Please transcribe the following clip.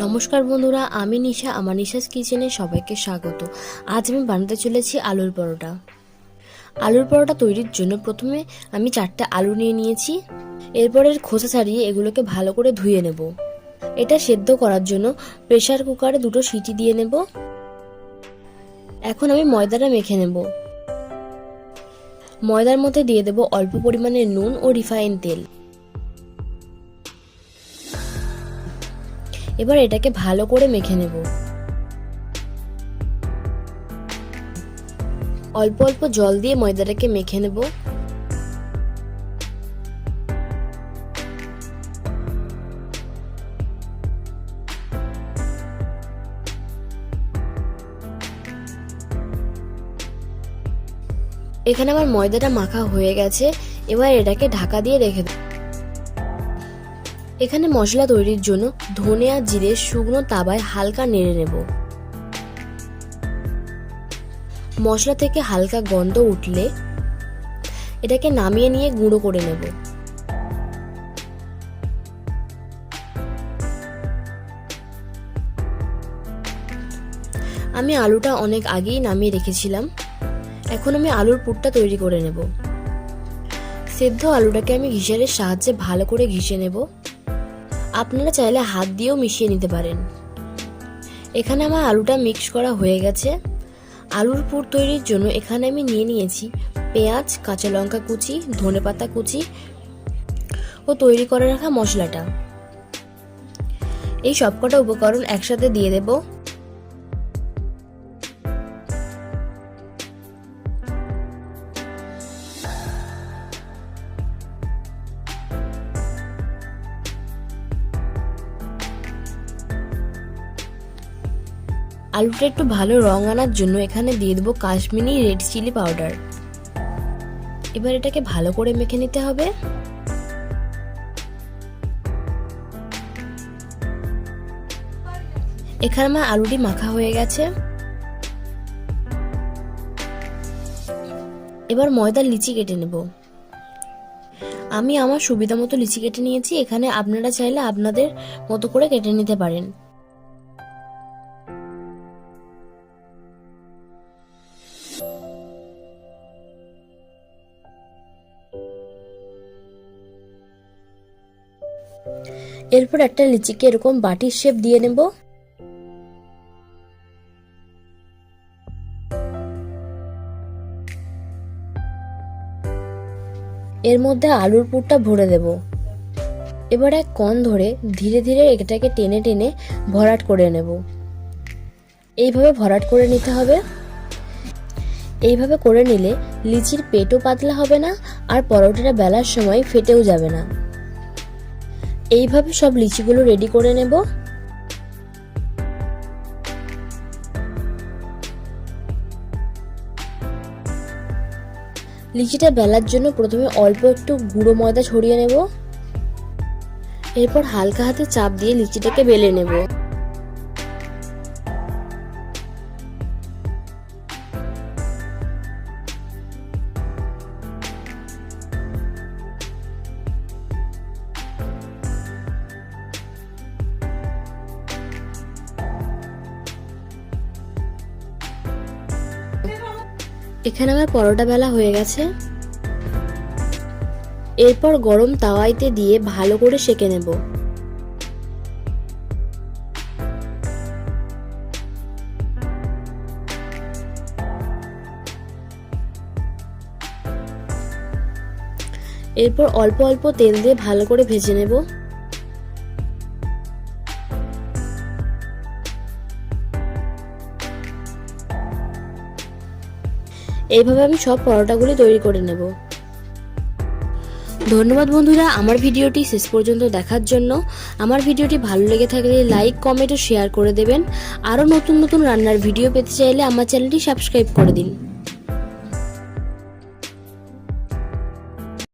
নমস্কার বন্ধুরা, আমি নিশা। আমার নিশাস কিচেনে সবাইকে স্বাগত। আজ আমি বানাতে চলেছি আলুর পরোটা। আলুর পরোটা তৈরির জন্য প্রথমে আমি 4টা আলু নিয়ে নিয়েছি। এরপর এর খোসা ছাড়িয়ে এগুলোকে ভালো করে ধুয়ে নেব। এটা সেদ্ধ করার জন্য প্রেসার কুকারে 2টো সিটি দিয়ে নেব। এখন আমি ময়দাটা মেখে নেব। ময়দার মধ্যে দিয়ে দেব অল্প পরিমাণে নুন ও রিফাইন তেল। এবার এটাকে ভালো করে মেখে নেব। অল্প অল্প জল দিয়ে ময়দাটাকে মেখে নেব। এখানে আমার ময়দাটা মাখা হয়ে গেছে। এবার এটাকে ঢাকা দিয়ে রেখে দেব। এখানে মশলা তৈরির জন্য ধনে আর জিরে শুকনো তাওয়ায় হালকা নেড়ে নেব। মশলা থেকে হালকা গন্ধ উঠলে এটাকে নামিয়ে নিয়ে গুঁড়ো করে নেব। আমি আলুটা অনেক আগেই নামিয়ে রেখেছিলাম। এখন আমি আলুর পুরটা তৈরি করে নেব। সেদ্ধ আলুটাকে আমি ঘিসারের সাহায্যে ভালো করে ঘিষে নেব। আপনারা চাইলে হাত দিয়েও মিশিয়ে নিতে পারেন। এখানে আমার আলুটা মিক্স করা হয়ে গেছে। আলুর পুর তৈরির জন্য এখানে আমি নিয়ে নিয়েছি পেঁয়াজ, কাঁচা লঙ্কা কুচি, ধনেপাতা কুচি ও তৈরি করে রাখা মশলাটা। এই সবকটা উপকরণ একসাথে দিয়ে দেব। আলুটা একটু ভালো রং আনার জন্য এখানে দিয়ে দেবো কাশ্মীরি রেড চিলি পাউডার। এবার এটাকে ভালো করে মেখে নিতে হবে। এখানে আমার আলুটি মাখা হয়ে গেছে। এবার ময়দার লিচি কেটে নেব। আমি আমার সুবিধা মতো লিচি কেটে নিয়েছি। এখানে আপনারা চাইলে আপনাদের মতো করে কেটে নিতে পারেন। এরপর একটা লিচিকে এরকম বাটির শেপ দিয়ে নেব। এর মধ্যে আলুর পুরটা ভরে দেব। এবার এক কোণ ধরে ধীরে ধীরে এটাকে টেনে টেনে ভরাট করে নেব। এইভাবে ভরাট করে নিতে হবে। এইভাবে করে নিলে লিচির পেটও পাতলা হবে না, আর পরোটাটা বেলার সময় ফেটেও যাবে না। এইভাবে সব লিচিগুলো রেডি করে নেব। লিচিটা বেলার জন্য প্রথমে অল্প একটু গুঁড়ো ময়দা ছড়িয়ে নেব। এরপর হালকা হাতে চাপ দিয়ে লিচিটাকে বেলে নেব। এখানে আমার পরোটা বেলা হয়ে গেছে। এরপর গরম তাওয়াইতে দিয়ে ভালো করে সেঁকে নেব। এরপর অল্প অল্প তেল দিয়ে ভালো করে ভেজে নেব। এইভাবে আমি সব পরোটাগুলি তৈরি করে নেব। ধন্যবাদ বন্ধুরা আমার ভিডিওটি শেষ পর্যন্ত দেখার জন্য। আমার ভিডিওটি ভালো লেগে থাকলে লাইক, কমেন্ট ও শেয়ার করে দেবেন। আরও নতুন নতুন রান্নার ভিডিও পেতে চাইলে আমার চ্যানেলটি সাবস্ক্রাইব করে দিন।